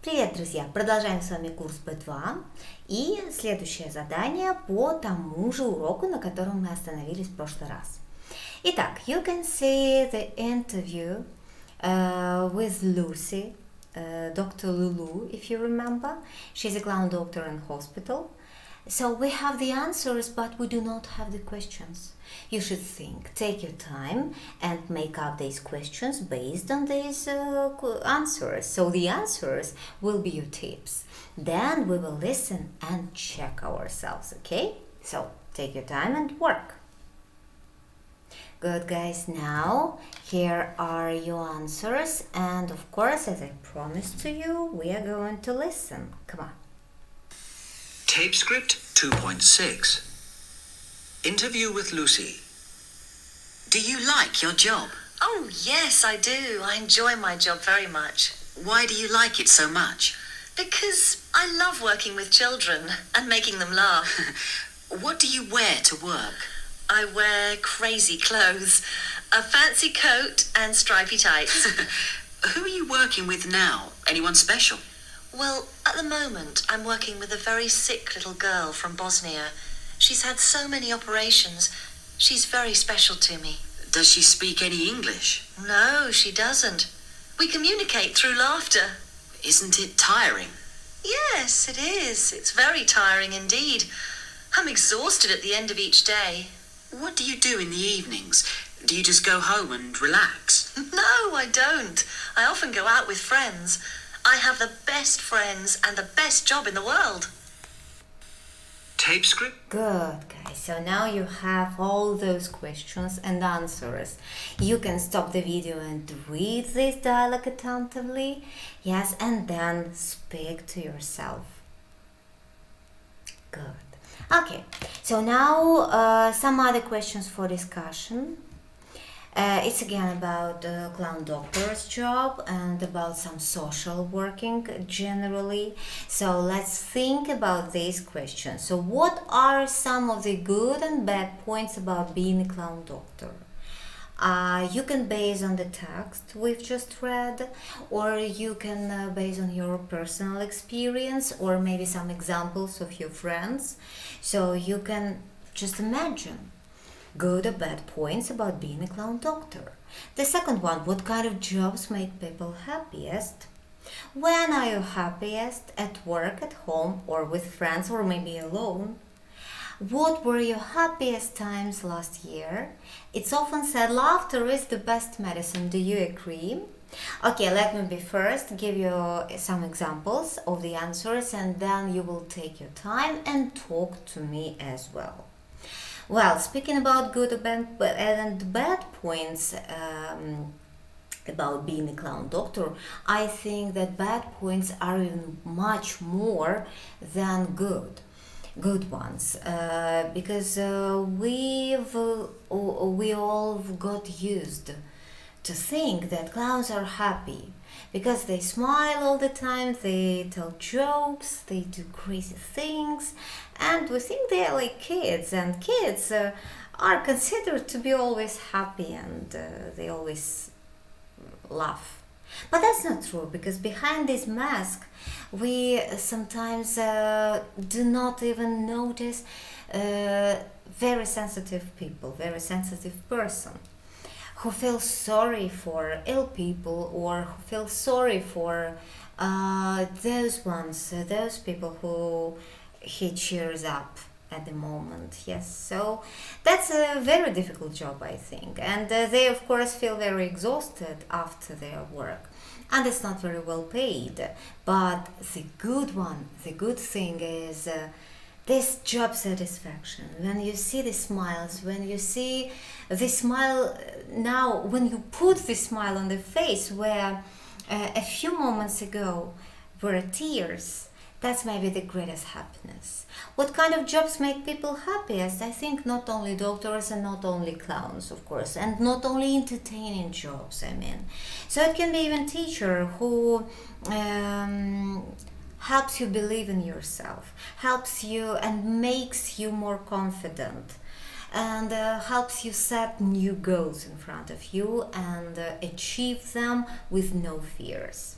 Привет, друзья! Продолжаем с вами курс B2 и следующее задание по тому же уроку, на котором мы остановились в прошлый раз. Итак, you can see the interview with Lucy, Dr. Lulu, if you remember. She's a clown doctor in hospital. So we have the answers, but we do not have the questions. You should think, take your time and make up these questions based on these answers. So the answers will be your tips. Then we will listen and check ourselves, okay? So take your time and work. Good, guys. Now here are your answers, and of course, as I promised to you, we are going to listen. Come on. Tape script 2.6. Interview with Lucy. Do you like your job? Oh, yes, I do. I enjoy my job very much. Why do you like it so much? Because I love working with children and making them laugh. What do you wear to work? I wear crazy clothes, a fancy coat and stripy tights. Who are you working with now? Anyone special? Well, at the moment, I'm working with a very sick little girl from Bosnia. She's had so many operations. She's very special to me. Does she speak any English? No, she doesn't. We communicate through laughter. Isn't it tiring? Yes, it is. It's very tiring indeed. I'm exhausted at the end of each day. What do you do in the evenings? Do you just go home and relax? No, I don't. I often go out with friends. I have the best friends and the best job in the world. Tape script. Good, guys. So now you have all those questions and answers. You can stop the video and read this dialogue attentively. Yes, and then speak to yourself. Good. Okay, so now some other questions for discussion. It's again about the clown doctor's job and about some social working generally. So let's think about these questions. So what are some of the good and bad points about being a clown doctor? You can base on the text we've just read, or you can base on your personal experience, or maybe some examples of your friends. So you can just imagine good or bad points about being a clown doctor. The second one, what kind of jobs make people happiest? When are you happiest? At work, at home, or with friends, or maybe alone? What were your happiest times last year? It's often said laughter is the best medicine. Do you agree? Okay, let me first give you some examples of the answers, and then you will take your time and talk to me as well. Well, speaking about good and bad points about being a clown doctor, I think that bad points are even much more than good ones, because we all got used to think that clowns are happy because they smile all the time, they tell jokes, they do crazy things, and we think they are like kids, and kids are considered to be always happy, and they always laugh. But that's not true, because behind this mask we sometimes do not even notice very sensitive people, very sensitive person who feels sorry for ill people, or who feels sorry for those people who he cheers up at the moment. Yes, so that's a very difficult job, I think, and they of course feel very exhausted after their work, and it's not very well paid. But the good thing is this job satisfaction. When you see the smiles, when you see the smile now, when you put the smile on the face where a few moments ago were tears, that's maybe the greatest happiness. What kind of jobs make people happiest? I think not only doctors and not only clowns, of course, and not only entertaining jobs, I mean. So it can be even teacher who helps you believe in yourself, helps you and makes you more confident, and helps you set new goals in front of you and achieve them with no fears.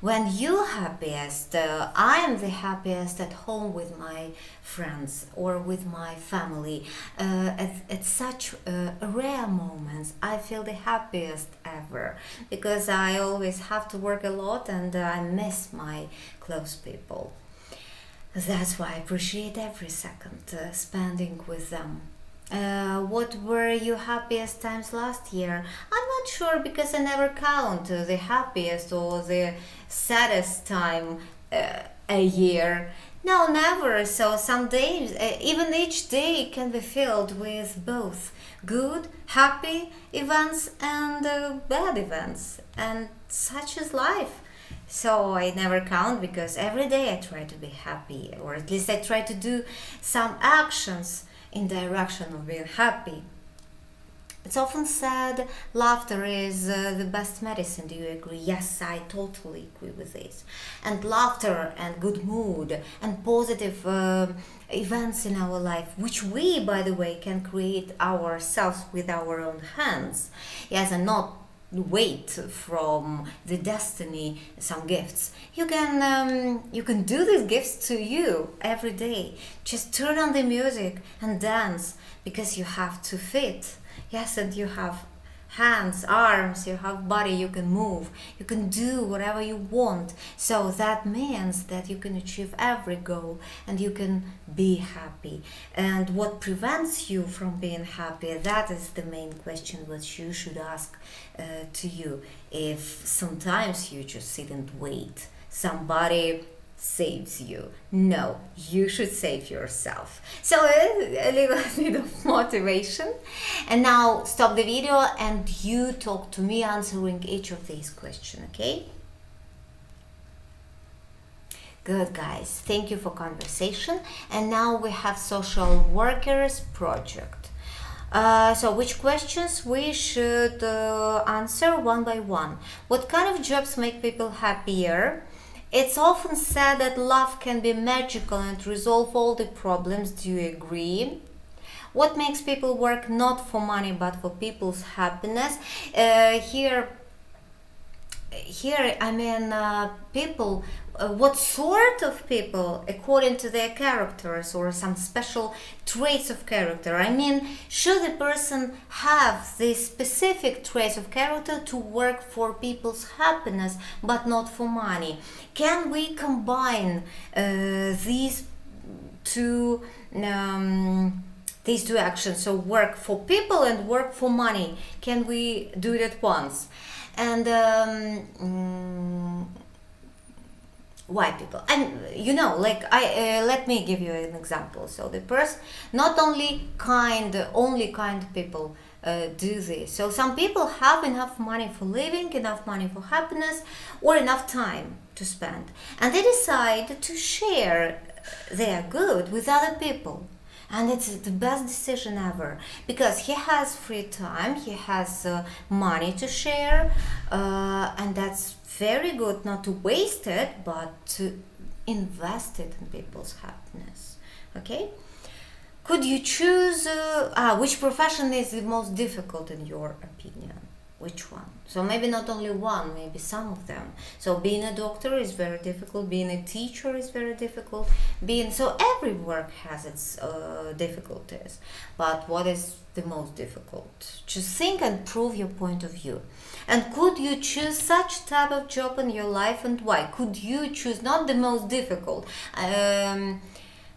When you're happiest, I am the happiest at home with my friends or with my family. At such rare moments, I feel the happiest ever because I always have to work a lot and I miss my close people. That's why I appreciate every second spending with them. What were your happiest times last year? I'm not sure because I never count the happiest or the saddest time a year. No, never. So some days, even each day can be filled with both good, happy events and bad events. And such is life. So I never count because every day I try to be happy, or at least I try to do some actions in direction of being happy. It's often said laughter is the best medicine. Do you agree? Yes, I totally agree with this. And laughter and good mood and positive events in our life, which we, by the way, can create ourselves with our own hands. Yes, and not wait from the destiny some gifts. You can do these gifts to you every day. Just turn on the music and dance because you have to fit. Yes, and you have hands, arms, you have body, you can move, you can do whatever you want. So that means that you can achieve every goal and you can be happy. And what prevents you from being happy, that is the main question which you should ask to you. If sometimes you just sit and wait, somebody saves you. No, you should save yourself. So a little bit of motivation. And now stop the video and you talk to me answering each of these questions, okay? Good, guys. Thank you for conversation. And now we have social workers project. So which questions we should answer one by one? What kind of jobs make people happier? It's often said that love can be magical and resolve all the problems. Do you agree? What makes people work not for money but for people's happiness? Here I mean people, what sort of people according to their characters or some special traits of character. I mean, should the person have these specific traits of character to work for people's happiness but not for money? Can we combine these two actions, so work for people and work for money? Can we do it at once? And why people? And let me give you an example. So the person, not only kind people do this. So some people have enough money for living, enough money for happiness, or enough time to spend, and they decide to share their good with other people. And it's the best decision ever because he has free time, he has money to share, and that's very good not to waste it but to invest it in people's happiness. Okay? Could you choose which profession is the most difficult in your opinion? Which one? So maybe not only one, maybe some of them. So being a doctor is very difficult, being a teacher is very difficult, so every work has its difficulties. But what is the most difficult? Just think and prove your point of view. And could you choose such type of job in your life and why? Could you choose not the most difficult?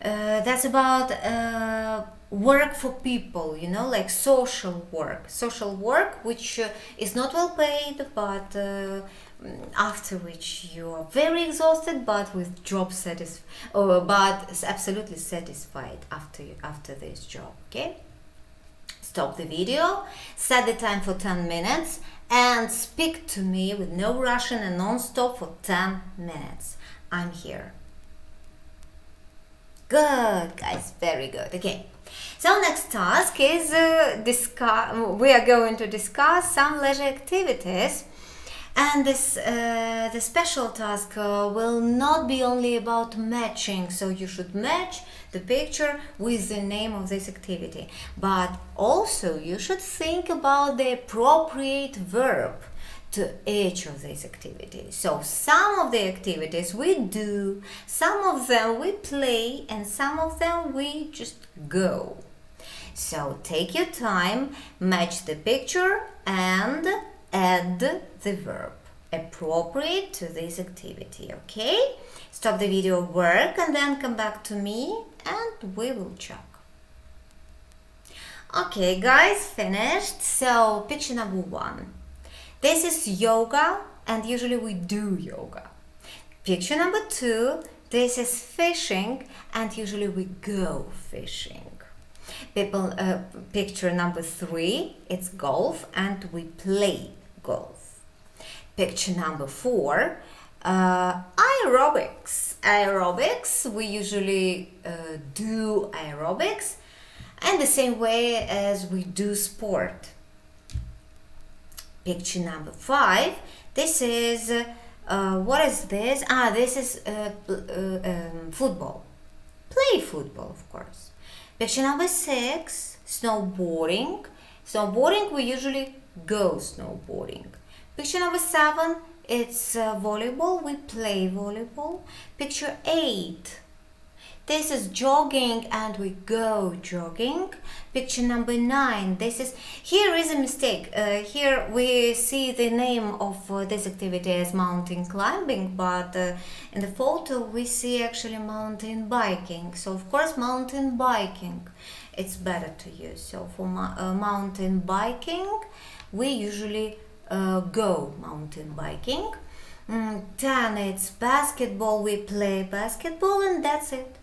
That's about work for people, like social work which is not well paid, but after which you are very exhausted but with job but absolutely satisfied after this job. Okay, stop the video, set the time for 10 minutes and speak to me with no Russian and non-stop for 10 minutes. I'm here. Good, guys, very good. Okay, so next task is we are going to discuss some leisure activities, and the special task will not be only about matching, so you should match the picture with the name of this activity, but also you should think about the appropriate verb to each of these activities. So some of the activities we do, some of them we play, and some of them we just go. So take your time, match the picture and add the verb appropriate to this activity, okay? Stop the video, work, and then come back to me and we will check. Okay guys, finished. So picture number 1. This is yoga, and usually we do yoga. Picture number 2, this is fishing, and usually we go fishing. Picture number 3, it's golf, and we play golf. Picture number 4, aerobics. Aerobics, we usually do aerobics in the same way as we do sport. Picture number 5, this is, what is this? This is football. Play football, of course. Picture number 6, snowboarding. Snowboarding, we usually go snowboarding. Picture number 7, it's volleyball, we play volleyball. Picture 8, this is jogging, and we go jogging. Picture number 9, here is a mistake. Here we see the name of this activity as mountain climbing, but in the photo we see actually mountain biking. So of course mountain biking, it's better to use. So for mountain biking, we usually go mountain biking. 10, it's basketball, we play basketball, and that's it.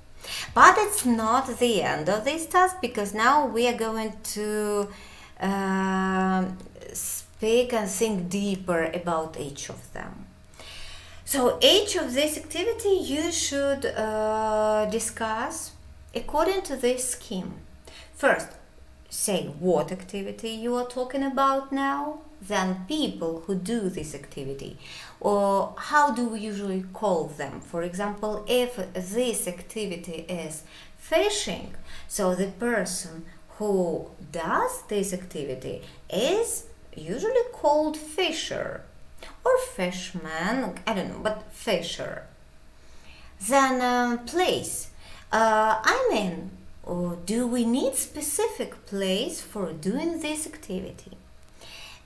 But it's not the end of this task, because now we are going to speak and think deeper about each of them. So each of this activity you should discuss according to this scheme. First, say what activity you are talking about now, then people who do this activity, or how do we usually call them. For example, if this activity is fishing, so the person who does this activity is usually called fisher or fishman, I don't know, but fisher. Then place, do we need specific place for doing this activity?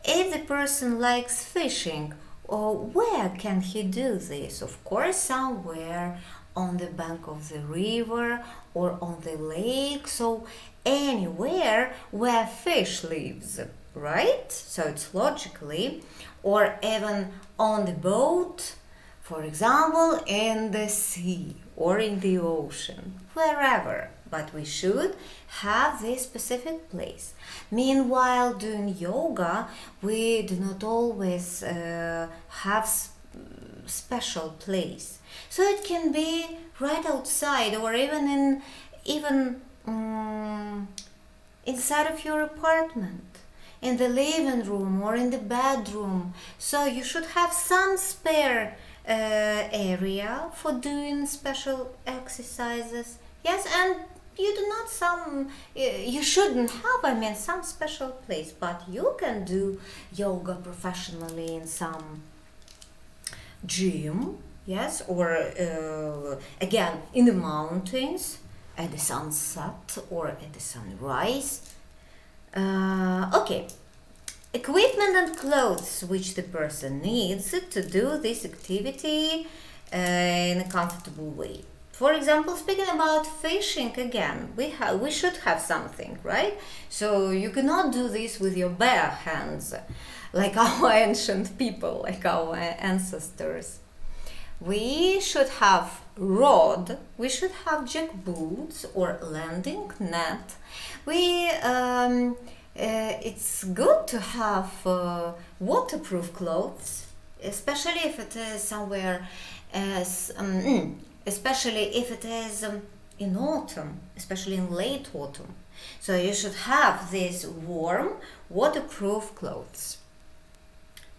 If the person likes fishing, where can he do this? Of course, somewhere on the bank of the river or on the lake, so anywhere where fish lives, right? So it's logically, or even on the boat, for example, in the sea or in the ocean, wherever. But we should have this specific place. Meanwhile, doing yoga, we do not always have special place. So it can be right outside, or even inside of your apartment, in the living room or in the bedroom. So you should have some spare area for doing special exercises. Yes, and you shouldn't have, some special place, but you can do yoga professionally in some gym, yes, or again in the mountains at the sunset or at the sunrise. Okay, equipment and clothes which the person needs to do this activity in a comfortable way. For example, speaking about fishing again, we should have something, right? So you cannot do this with your bare hands, like our ancient people, like our ancestors. We should have rod, we should have jackboots or landing net. It's good to have waterproof clothes, especially if it is somewhere especially if it is in autumn, especially in late autumn. So you should have these warm, waterproof clothes.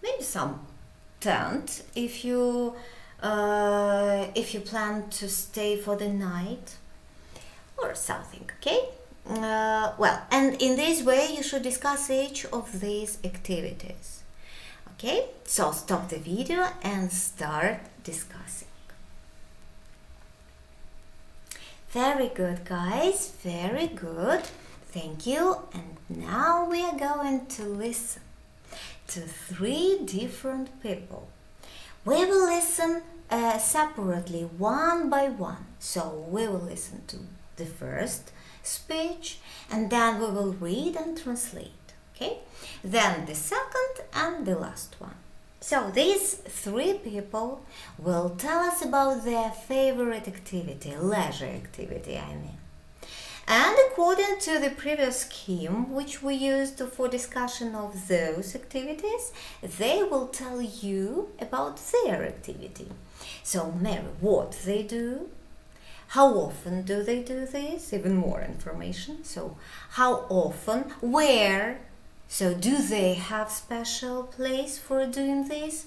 Maybe some tent if you plan to stay for the night or something, okay? And in this way you should discuss each of these activities. Okay, so stop the video and start discussing. Very good, guys, very good. Thank you. And now we are going to listen to 3 different people. We will listen separately, one by one. So we will listen to the first speech, and then we will read and translate. Okay? Then the second and the last one. So these 3 people will tell us about their favorite activity, leisure activity, I mean. And according to the previous scheme, which we used for discussion of those activities, they will tell you about their activity. So, Mary, what they do, how often do they do this, even more information. So, how often, where, so do they have special place for doing this,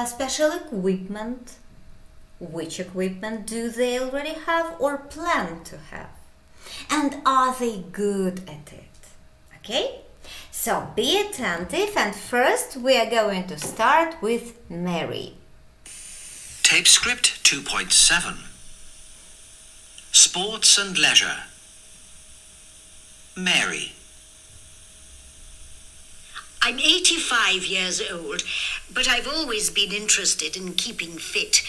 special equipment, which equipment do they already have or plan to have? And are they good at it? Okay? So be attentive, and first we are going to start with Mary. Tape script 2.7. Sports and leisure. Mary. I'm 85 years old, but I've always been interested in keeping fit.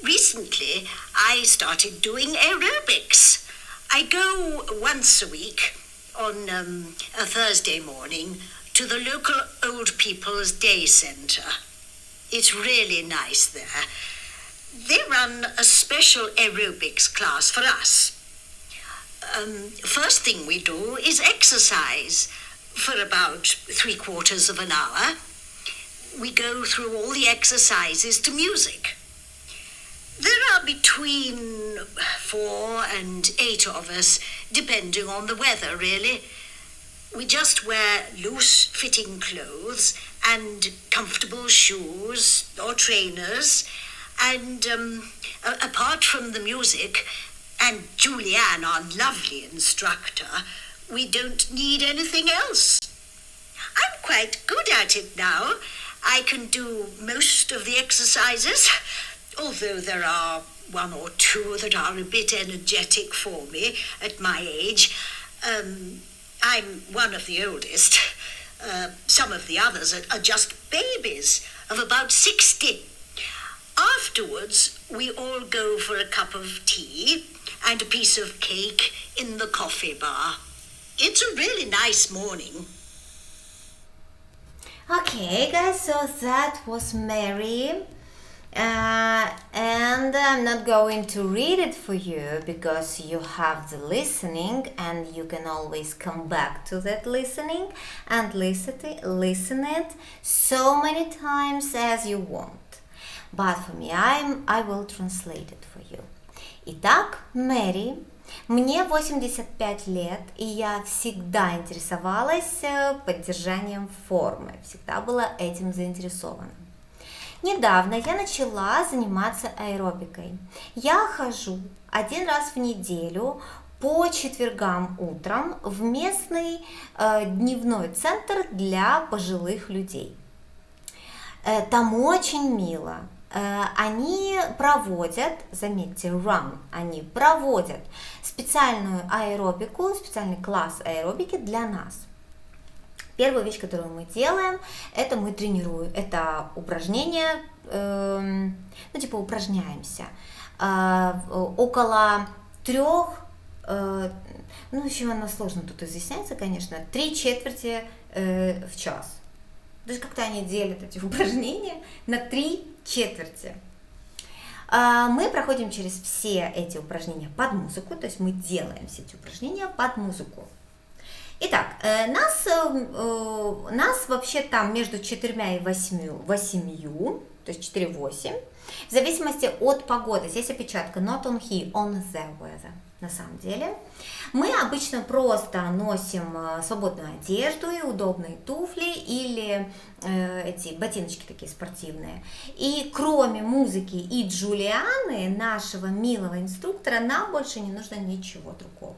Recently, I started doing aerobics. I go once a week on a Thursday morning to the local old people's day centre. It's really nice there. They run a special aerobics class for us. First thing we do is exercise for about 3/4 of an hour. We go through all the exercises to music. There are between 4 and 8 of us, depending on the weather, really. We just wear loose-fitting clothes and comfortable shoes or trainers. And apart from the music and Julianne, our lovely instructor, we don't need anything else. I'm quite good at it now. I can do most of the exercises, although there are 1 or 2 that are a bit energetic for me at my age. I'm one of the oldest. Some of the others are just babies of about 60. Afterwards, we all go for a cup of tea and a piece of cake in the coffee bar. It's a really nice morning. Okay, guys, so that was Mary. And I'm not going to read it for you because you have the listening, and you can always come back to that listening and listen it so many times as you want. But for me, I will translate it for you. Итак, Мэри, мне 85 лет, и я всегда интересовалась поддержанием формы, всегда была этим заинтересована. Недавно я начала заниматься аэробикой. Я хожу 1 раз в неделю по четвергам утром в местный дневной центр для пожилых людей. Там очень мило. Они проводят, заметьте, они проводят специальную аэробику, специальный класс аэробики для нас. Первая вещь, которую мы делаем, это мы тренируем, это упражнения, упражняемся. Около 3, еще оно сложно тут изъясняется, конечно, 3/4 в час. Даже как-то они делят эти упражнения на 3/4. Мы проходим через все эти упражнения под музыку, то есть мы делаем все эти упражнения под музыку. Итак, нас вообще там между 4 и 8, то есть 4-8, в зависимости от погоды. Здесь опечатка not on he, on the weather. На самом деле мы обычно просто носим свободную одежду и удобные туфли или эти ботиночки такие спортивные. И кроме музыки и Джулианы, нашего милого инструктора, нам больше не нужно ничего другого.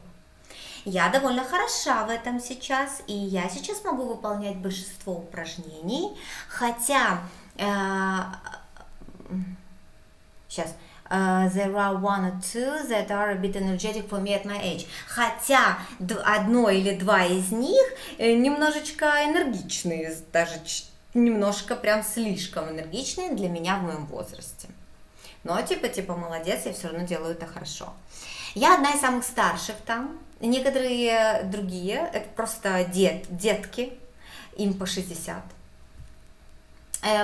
Я довольно хороша в этом сейчас, и я сейчас могу выполнять большинство упражнений, хотя there are one or two that are a bit energetic for me at my age. Хотя одно или два из них немножечко энергичные, даже немножко прям слишком энергичные для меня в моем возрасте. Но типа молодец, я все равно делаю это хорошо. Я одна из самых старших там. Некоторые другие, это просто детки, им по 60.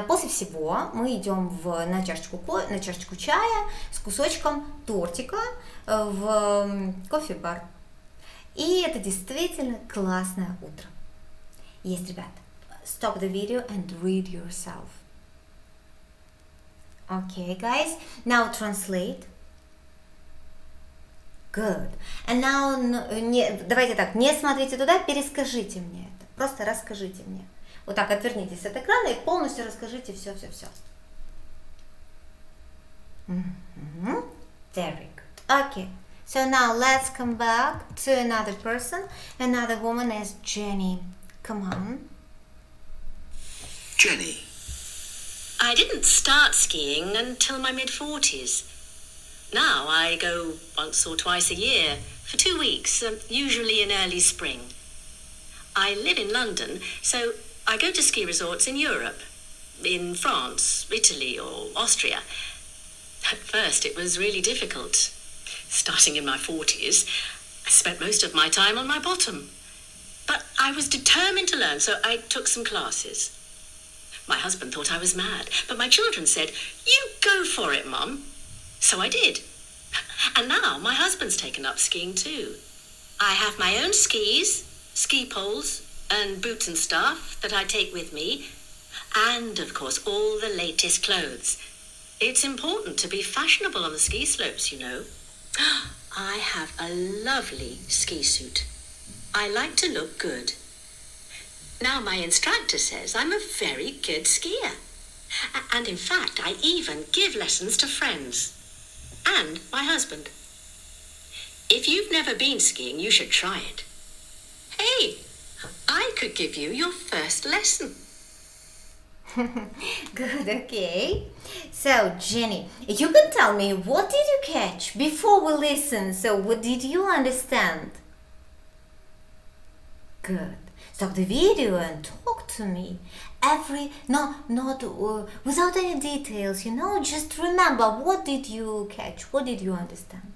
После всего мы идем на чашечку чая с кусочком тортика в кофе-бар. И это действительно классное утро. Есть, ребят. Stop the video and read yourself. Okay, guys. Now translate. Good. And now, давайте так, не смотрите туда, перескажите мне это. Просто расскажите мне. Вот так отвернитесь от экрана и полностью расскажите все. Very good. Okay. So now let's come back to another person. Another woman is Jenny. Come on. Jenny. I didn't start skiing until my mid-40s. Now I go once or twice a year for 2 weeks, usually in early spring. I live in London, so I go to ski resorts in Europe, in France, Italy or Austria. At first it was really difficult. Starting in my 40s, I spent most of my time on my bottom. But I was determined to learn, so I took some classes. My husband thought I was mad, but my children said, "You go for it, Mum." So I did. And now my husband's taken up skiing too. I have my own skis, ski poles, and boots and stuff that I take with me. And, of course, all the latest clothes. It's important to be fashionable on the ski slopes, you know. I have a lovely ski suit. I like to look good. Now my instructor says I'm a very good skier. And in fact, I even give lessons to friends. And my husband. If you've never been skiing, you should try it. Hey, I could give you your first lesson. Good, okay. So, Jenny, you can tell me, what did you catch before we listen? So, what did you understand? Good. Stop the video and talk to me. Without any details, just remember, what did you catch? What did you understand?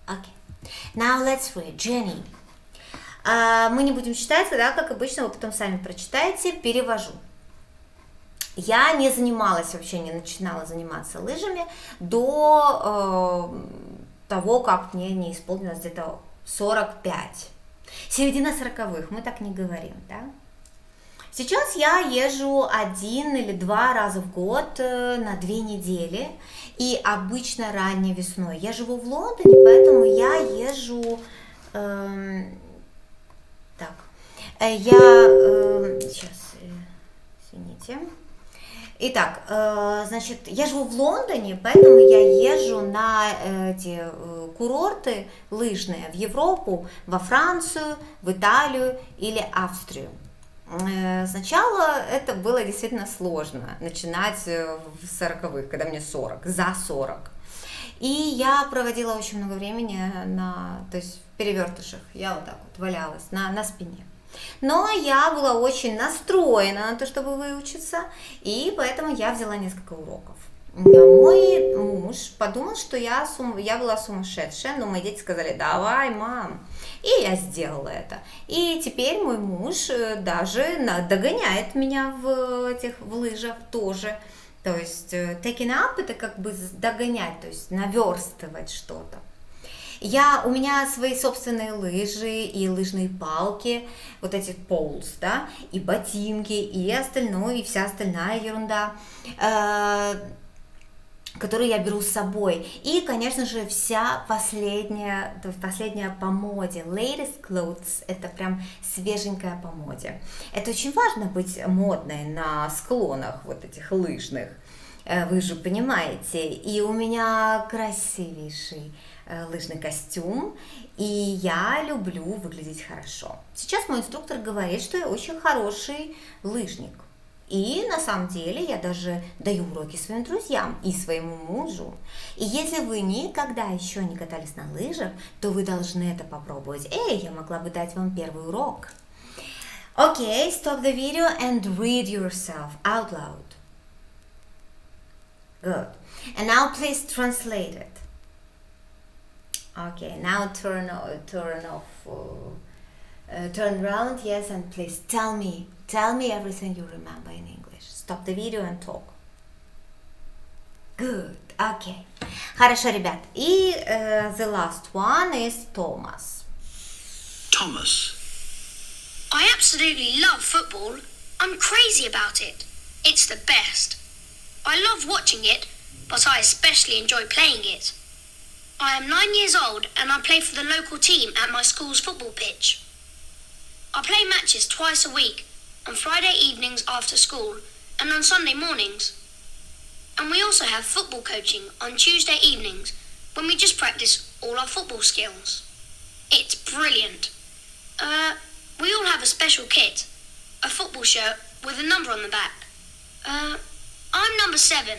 Okay. Now let's read. Jenny. Мы не будем читать, да, как обычно, вы потом сами прочитаете. Перевожу. Я не начинала заниматься лыжами до того, как мне не исполнилось где-то 45. Середина 40-х, мы так не говорим, да? Сейчас я езжу 1 или 2 раза в год на 2 недели, и обычно ранней весной. Я живу в Лондоне, поэтому я езжу... Сейчас, извините. Итак, значит, я живу в Лондоне, поэтому я езжу на эти курорты лыжные в Европу, во Францию, в Италию или Австрию. Сначала это было действительно сложно, начинать в 40-х, когда мне 40, за 40. И я проводила очень много времени в перевертышах, я вот так вот валялась на спине. Но я была очень настроена на то, чтобы выучиться, и поэтому я взяла несколько уроков. Мой муж подумал, что я была сумасшедшая, но мои дети сказали: давай, мам. И я сделала это. И теперь мой муж даже догоняет меня в лыжах тоже. То есть taking up — это как бы догонять, то есть наверстывать что-то. У меня свои собственные лыжи и лыжные палки, вот эти poles, да, и ботинки, и остальное, и вся остальная ерунда, которую я беру с собой. И, конечно же, вся последняя по моде. Latest clothes — это прям свеженькая по моде. Это очень важно быть модной на склонах вот этих лыжных. Вы же понимаете, и у меня красивейший лыжный костюм, и я люблю выглядеть хорошо. Сейчас мой инструктор говорит, что я очень хороший лыжник. И на самом деле я даже даю уроки своим друзьям и своему мужу. И если вы никогда еще не катались на лыжах, то вы должны это попробовать. Я могла бы дать вам первый урок. Okay, stop the video and read yourself out loud. Good. And now please translate it. Okay, now turn around, yes, and please tell me everything you remember in English. Stop the video and talk. Good, okay. Хорошо, ребят. И the last one is Thomas. Thomas. I absolutely love football. I'm crazy about it. It's the best. I love watching it, but I especially enjoy playing it. I am 9 years old and I play for the local team at my school's football pitch. I play matches twice a week, on Friday evenings after school and on Sunday mornings. And we also have football coaching on Tuesday evenings when we just practice all our football skills. It's brilliant. We all have a special kit, a football shirt with a number on the back. I'm number 7.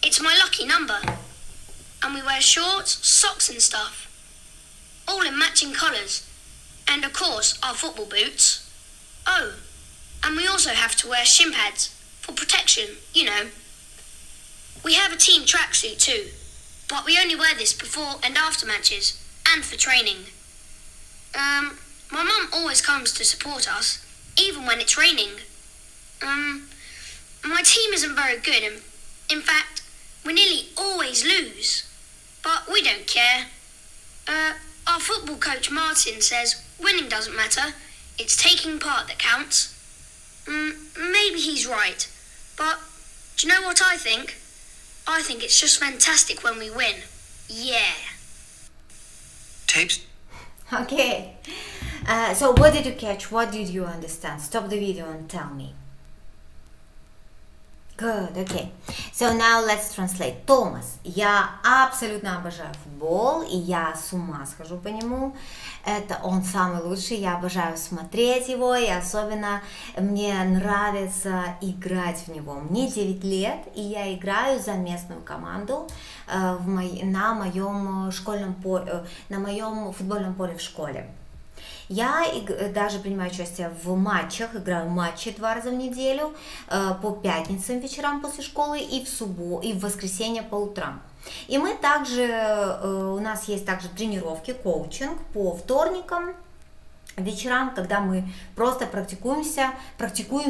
It's my lucky number. And we wear shorts, socks and stuff, all in matching colours. And of course, our football boots. Oh, and we also have to wear shin pads for protection, you know. We have a team tracksuit too, but we only wear this before and after matches, and for training. My mum always comes to support us, even when it's raining. My team isn't very good, and in fact, we nearly always lose. But we don't care. Our football coach Martin says winning doesn't matter, it's taking part that counts. Maybe he's right, but do you know what I think? I think it's just fantastic when we win. Yeah. Tapes. Okay. So what did you catch? What did you understand? Stop the video and tell me. Good, okay. So now let's translate. Томас. Я абсолютно обожаю футбол, и я с ума схожу по нему. Это он самый лучший, я обожаю смотреть его, и особенно мне нравится играть в него. Мне 9 лет, и я играю за местную команду на моем футбольном поле в школе. Я даже принимаю участие в матчах, играю матчи 2 раза в неделю, по пятницам вечерам после школы и в воскресенье по утрам. И мы также, у нас есть также тренировки, коучинг по вторникам, вечерам, когда мы просто практикуем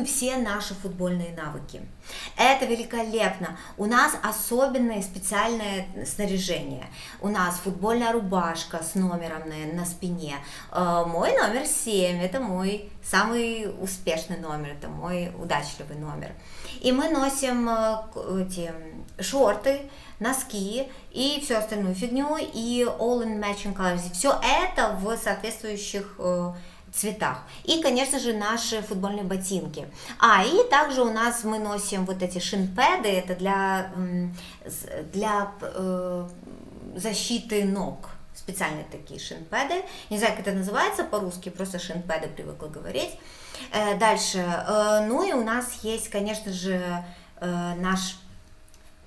все наши футбольные навыки. Это великолепно. У нас особенное специальное снаряжение. У нас футбольная рубашка с номером на спине. Мой номер 7, это мой самый успешный номер, это мой удачливый номер. И мы носим эти шорты, носки и всю остальную фигню, и all in matching colors. Все это в соответствующих цветах. И, конечно же, наши футбольные ботинки. И также у нас мы носим вот эти шинпэды, это для защиты ног. Специальные такие шинпэды. Не знаю, как это называется по-русски, просто шинпэды привыкла говорить. Дальше. Ну и у нас есть, конечно же, наш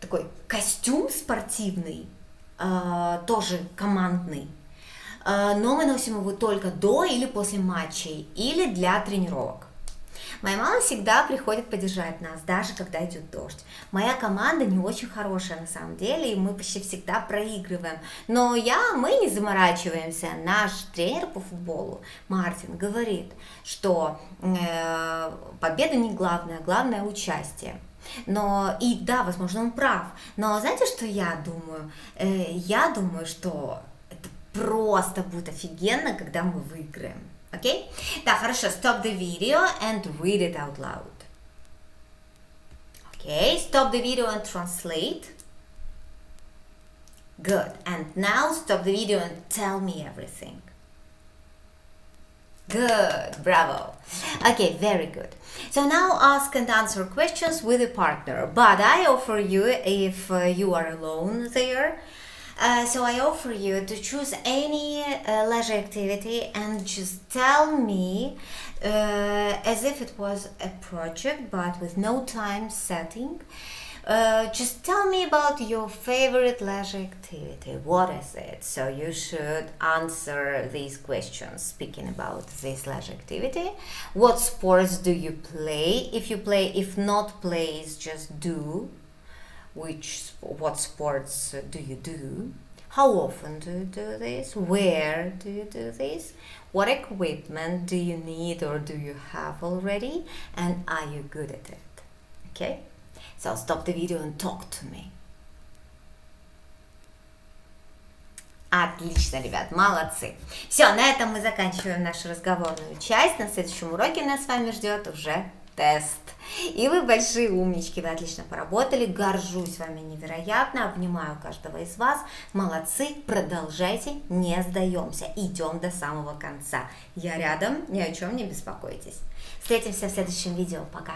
такой костюм спортивный, тоже командный, но мы носим его только до или после матчей, или для тренировок. Моя мама всегда приходит поддержать нас, даже когда идет дождь. Моя команда не очень хорошая на самом деле, и мы почти всегда проигрываем. Но мы не заморачиваемся. Наш тренер по футболу, Мартин, говорит, что победа не главное, главное участие. Да, возможно, он прав. Но знаете, что я думаю? Я думаю, что это просто будет офигенно, когда мы выиграем. Окей? Да, хорошо. Stop the video and read it out loud. Okay, stop the video and translate. Good. And now stop the video and tell me everything. Good, bravo. Okay, very good. So now ask and answer questions with a partner. But I offer you, if you are alone there, so I offer you to choose any leisure activity and just tell me as if it was a project but with no time setting. Just tell me about your favorite leisure activity. What is it? So you should answer these questions speaking about this leisure activity. What sports do you play? If you play, if not plays, just do. What sports do you do? How often do you do this? Where do you do this? What equipment do you need or do you have already? And are you good at it? Okay? So stop the video and talk to me. Отлично, ребят, молодцы. Все, на этом мы заканчиваем нашу разговорную часть. На следующем уроке нас с вами ждет уже тест. И вы большие умнички, вы отлично поработали. Горжусь вами невероятно, обнимаю каждого из вас. Молодцы, продолжайте, не сдаемся. Идем до самого конца. Я рядом, ни о чем не беспокойтесь. Встретимся в следующем видео. Пока.